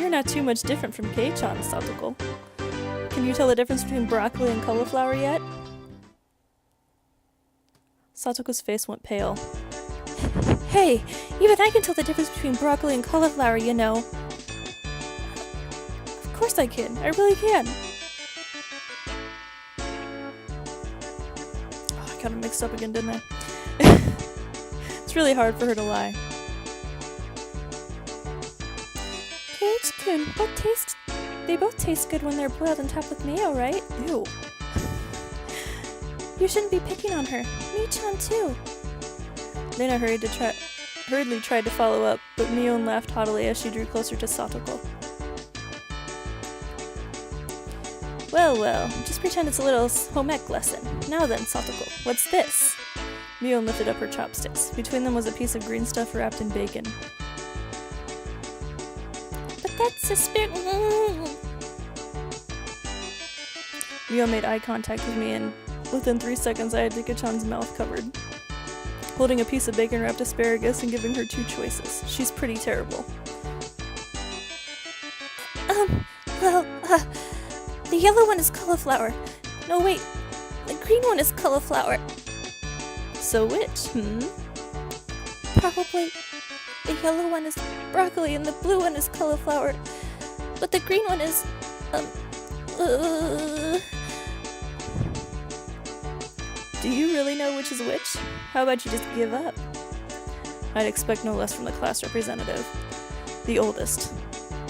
You're not too much different from Kei-chan, Satoko. Can you tell the difference between broccoli and cauliflower yet? Satoko's face went pale. Hey, even I can tell the difference between broccoli and cauliflower, you know. Of course I can. I really can. Oh, I got it mixed up again, didn't I? It's really hard for her to lie. Kei-kun, they both taste good when they're boiled and topped with mayo, right? Ew. You shouldn't be picking on her. Me-chan too. Lena hurriedly tried to follow up, but Mion laughed haughtily as she drew closer to Satoko. Well, well, just pretend it's a little home ec lesson. Now then, Satoko, what's this? Mion lifted up her chopsticks. Between them was a piece of green stuff wrapped in bacon. But that's a spirit. Mion made eye contact with me, and within 3 seconds I had Rika-chan's mouth covered. Holding a piece of bacon-wrapped asparagus and giving her 2 choices. She's pretty terrible. The yellow one is cauliflower. No, wait. The green one is cauliflower. So which, Probably the yellow one is broccoli and the blue one is cauliflower. But the green one is, Do you really know which is which? How about you just give up? I'd expect no less from the class representative. The oldest.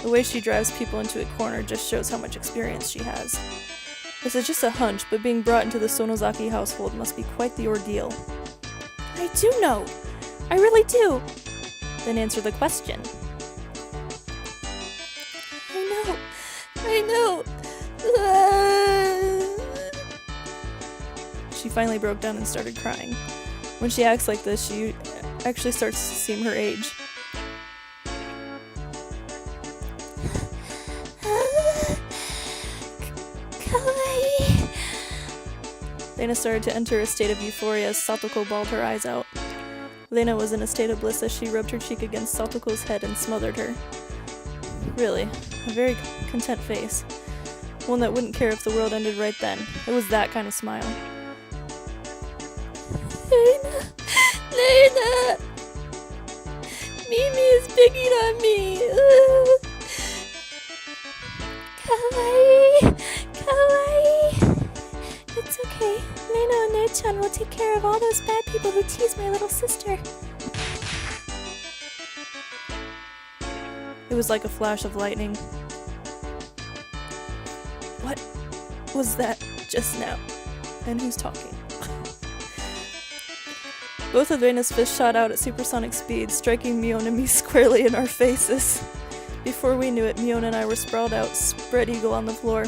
The way she drives people into a corner just shows how much experience she has. This is just a hunch, but being brought into the Sonozaki household must be quite the ordeal. I do know! I really do! Then answer the question. I know! She finally broke down and started crying. When she acts like this, she actually starts to seem her age. Kawaii. Lena started to enter a state of euphoria as Satoko bawled her eyes out. Lena was in a state of bliss as she rubbed her cheek against Satoko's head and smothered her. Really, a very content face. One that wouldn't care if the world ended right then. It was that kind of smile. Lena! Mimi is picking on me! Kawaii! Kawaii! It's okay. Lena and Ne-chan will take care of all those bad people who tease my little sister. It was like a flash of lightning. What was that just now? And who's talking? Both of Reina's fists shot out at supersonic speed, striking Mion and me squarely in our faces. Before we knew it, Mion and I were sprawled out, spread eagle on the floor,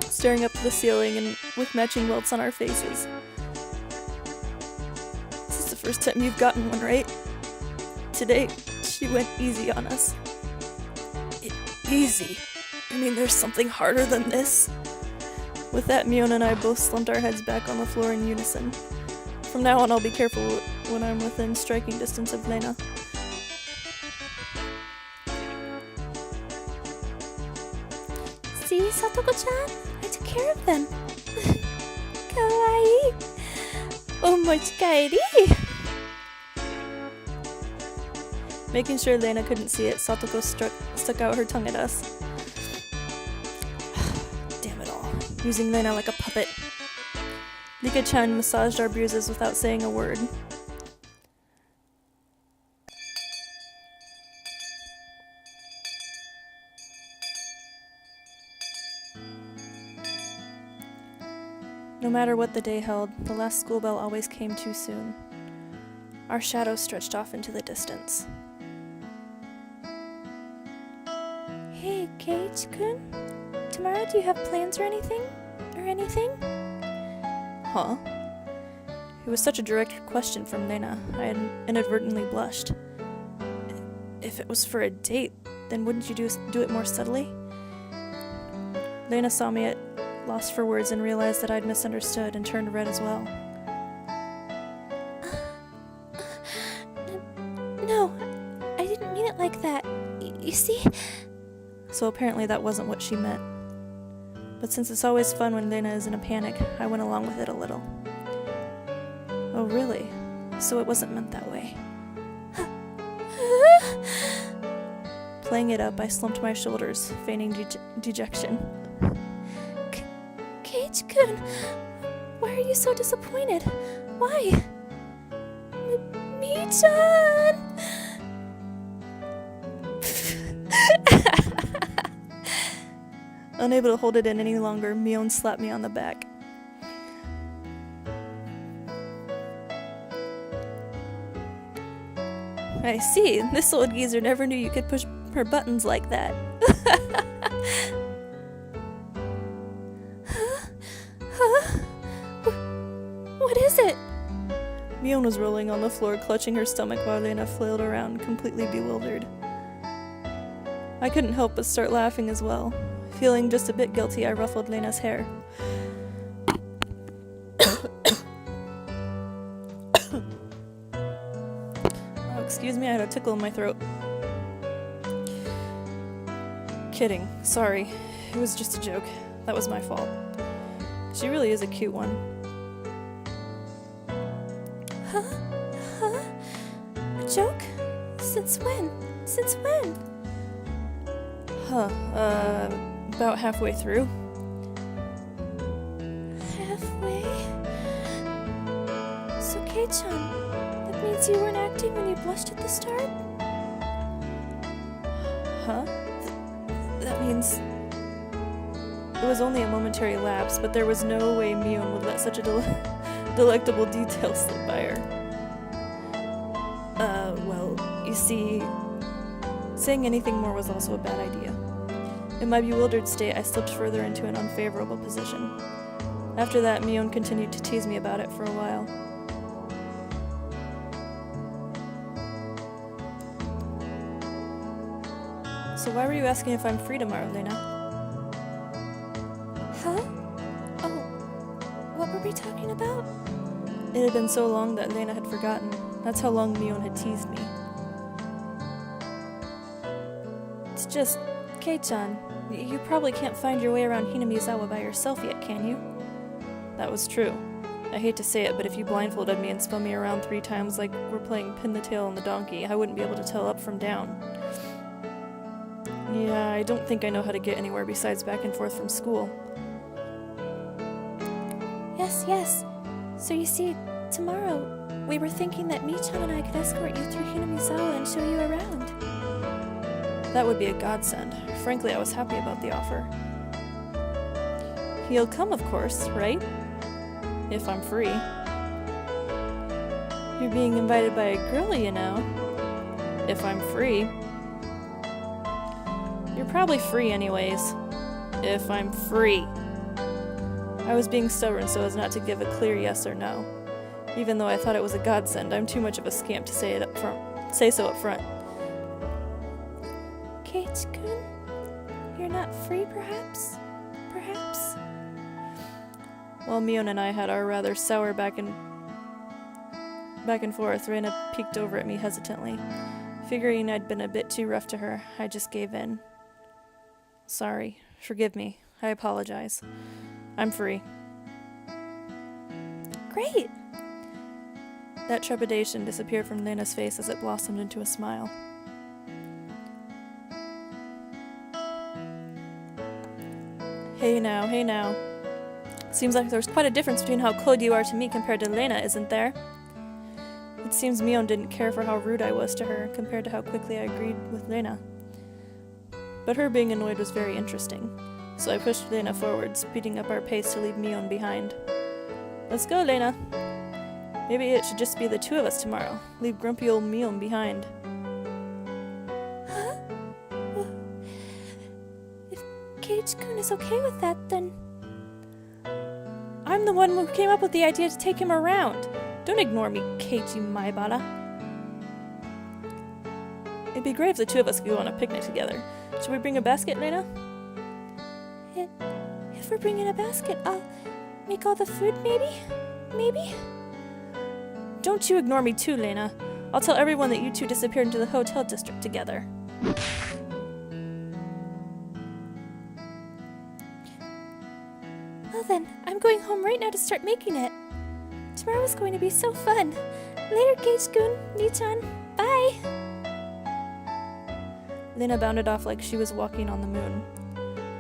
staring up to the ceiling and with matching welts on our faces. This is the first time you've gotten one, right? Today, she went easy on us. Easy? You mean there's something harder than this? With that, Mion and I both slumped our heads back on the floor in unison. From now on, I'll be careful when I'm within striking distance of Lena. See, Satoko-chan? I took care of them. Kawaii. Omochikaeri. Making sure Lena couldn't see it, Satoko stuck out her tongue at us. Damn it all. Using Lena like a puppet. Rika-chan massaged our bruises without saying a word. No matter what the day held, the last school bell always came too soon. Our shadows stretched off into the distance. Hey, Keiichi-kun? Tomorrow do you have plans or anything? Huh? It was such a direct question from Lena, I had inadvertently blushed. If it was for a date, then wouldn't you do it more subtly? Lena saw me at loss for words and realized that I'd misunderstood and turned red as well. No, I didn't mean it like that. You see? so apparently that wasn't what she meant. But since it's always fun when Lena is in a panic, I went along with it a little. Oh really? So it wasn't meant that way. Playing it up, I slumped my shoulders, feigning dejection. Kage-kun, why are you so disappointed? Why? Mi-chan! Unable to hold it in any longer, Mion slapped me on the back. I see, this old geezer never knew you could push her buttons like that. What is it? Mion was rolling on the floor, clutching her stomach while Lena flailed around, completely bewildered. I couldn't help but start laughing as well. Feeling just a bit guilty, I ruffled Lena's hair. Oh, excuse me, I had a tickle in my throat. Kidding. Sorry. It was just a joke. That was my fault. She really is a cute one. Huh? A joke? Since when? Since when? About halfway through. Halfway? So Kei-chan, that means you weren't acting when you blushed at the start? Huh? That means... It was only a momentary lapse, but there was no way Mion would let such a delectable detail slip by her. Well, you see... Saying anything more was also a bad idea. In my bewildered state, I slipped further into an unfavorable position. After that, Mion continued to tease me about it for a while. So why were you asking if I'm free tomorrow, Lena? Huh? Oh, what were we talking about? It had been so long that Lena had forgotten. That's how long Mion had teased me. It's just, Kei-chan, you probably can't find your way around Hinamizawa by yourself yet, can you? That was true. I hate to say it, but if you blindfolded me and spun me around 3 times like we're playing pin the tail on the donkey, I wouldn't be able to tell up from down. Yeah, I don't think I know how to get anywhere besides back and forth from school. Yes. So you see, tomorrow, we were thinking that Mi-chan and I could escort you through Hinamizawa and show you around. That would be a godsend. Frankly, I was happy about the offer. You'll come, of course, right? If I'm free. You're being invited by a girl, you know. If I'm free. You're probably free anyways. If I'm free. I was being stubborn so as not to give a clear yes or no. Even though I thought it was a godsend, I'm too much of a scamp to say so up front. Kage-kun, you're not free, perhaps? Perhaps? While Mion and I had our rather sour back and forth, Reina peeked over at me hesitantly. Figuring I'd been a bit too rough to her, I just gave in. Sorry. Forgive me. I apologize. I'm free. Great! That trepidation disappeared from Lena's face as it blossomed into a smile. Hey now. Seems like there's quite a difference between how cold you are to me compared to Lena, isn't there? It seems Mion didn't care for how rude I was to her compared to how quickly I agreed with Lena. But her being annoyed was very interesting, so I pushed Lena forward, speeding up our pace to leave Mion behind. Let's go, Lena. Maybe it should just be the 2 of us tomorrow. Leave grumpy old Mion behind. Huh? If Kage-kun is okay with that, then... I'm the one who came up with the idea to take him around. Don't ignore me, Keiji Maebara. It'd be great if the 2 of us could go on a picnic together. Should we bring a basket, Lena? If we're bringing a basket, I'll make all the food, maybe? Maybe? Don't you ignore me too, Lena. I'll tell everyone that you 2 disappeared into the hotel district together. Well then, I'm going home right now to start making it. Tomorrow's going to be so fun. Later, Gage-kun, Nichan, bye! Lena bounded off like she was walking on the moon.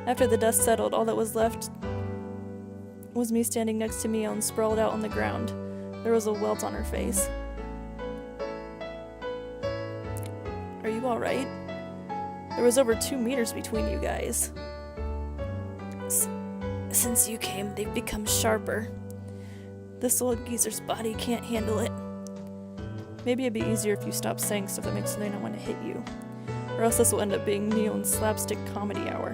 After the dust settled, all that was left was me standing next to Mion, sprawled out on the ground. There was a welt on her face. Are you alright? There was over 2 meters between you guys. Since you came, they've become sharper. This old geezer's body can't handle it. Maybe it'd be easier if you stopped saying stuff that makes Lena want to hit you. Or else this will end up being Neon's slapstick comedy hour.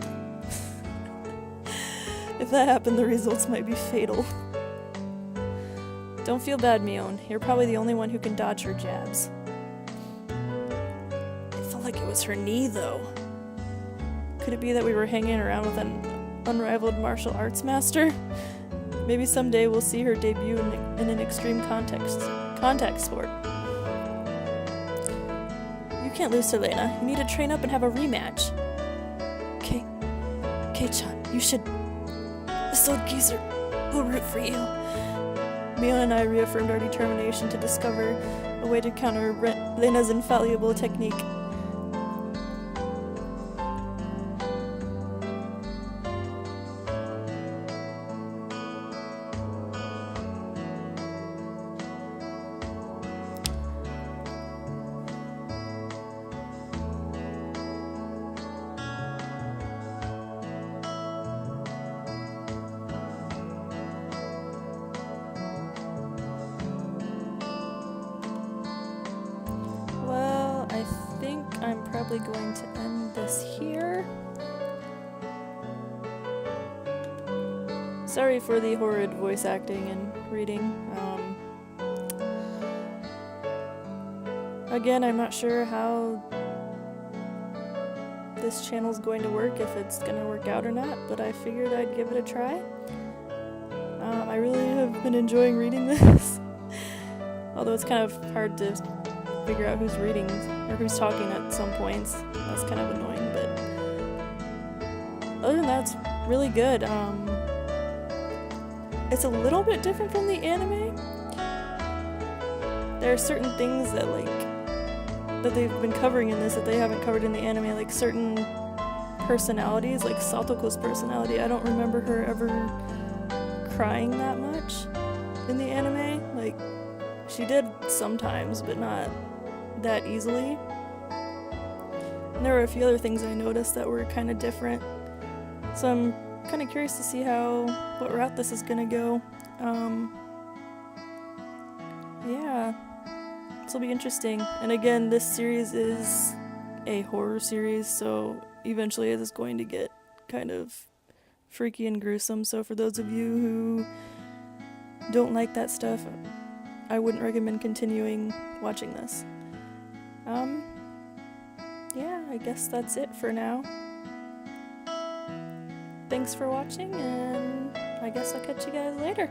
If that happened, the results might be fatal. Don't feel bad, Mion. You're probably the only one who can dodge her jabs. It felt like it was her knee, though. Could it be that we were hanging around with an unrivaled martial arts master? Maybe someday we'll see her debut in an extreme contact sport. You can't lose to Lena. You need to train up and have a rematch. Kei-chan, you should... This old geezer will root for you. Mion and I reaffirmed our determination to discover a way to counter Lena's infallible technique. I'm probably going to end this here. Sorry for the horrid voice acting and reading. Again, I'm not sure how this channel's going to work, if it's going to work out or not, but I figured I'd give it a try. I really have been enjoying reading this. Although it's kind of hard to figure out who's reading or who's talking at some points. That's kind of annoying, but other than that, it's really good. It's a little bit different from the anime. There are certain things that that they've been covering in this that they haven't covered in the anime, like certain personalities, like Satoko's personality. I don't remember her ever crying that much in the anime. Like, she did sometimes, but not that easily. And there were a few other things I noticed that were kind of different. So I'm kind of curious to see what route this is gonna go. Yeah, this will be interesting. And again, this series is a horror series, so eventually it is going to get kind of freaky and gruesome. So for those of you who don't like that stuff, I wouldn't recommend continuing watching this. Yeah, I guess that's it for now. Thanks for watching, and I guess I'll catch you guys later.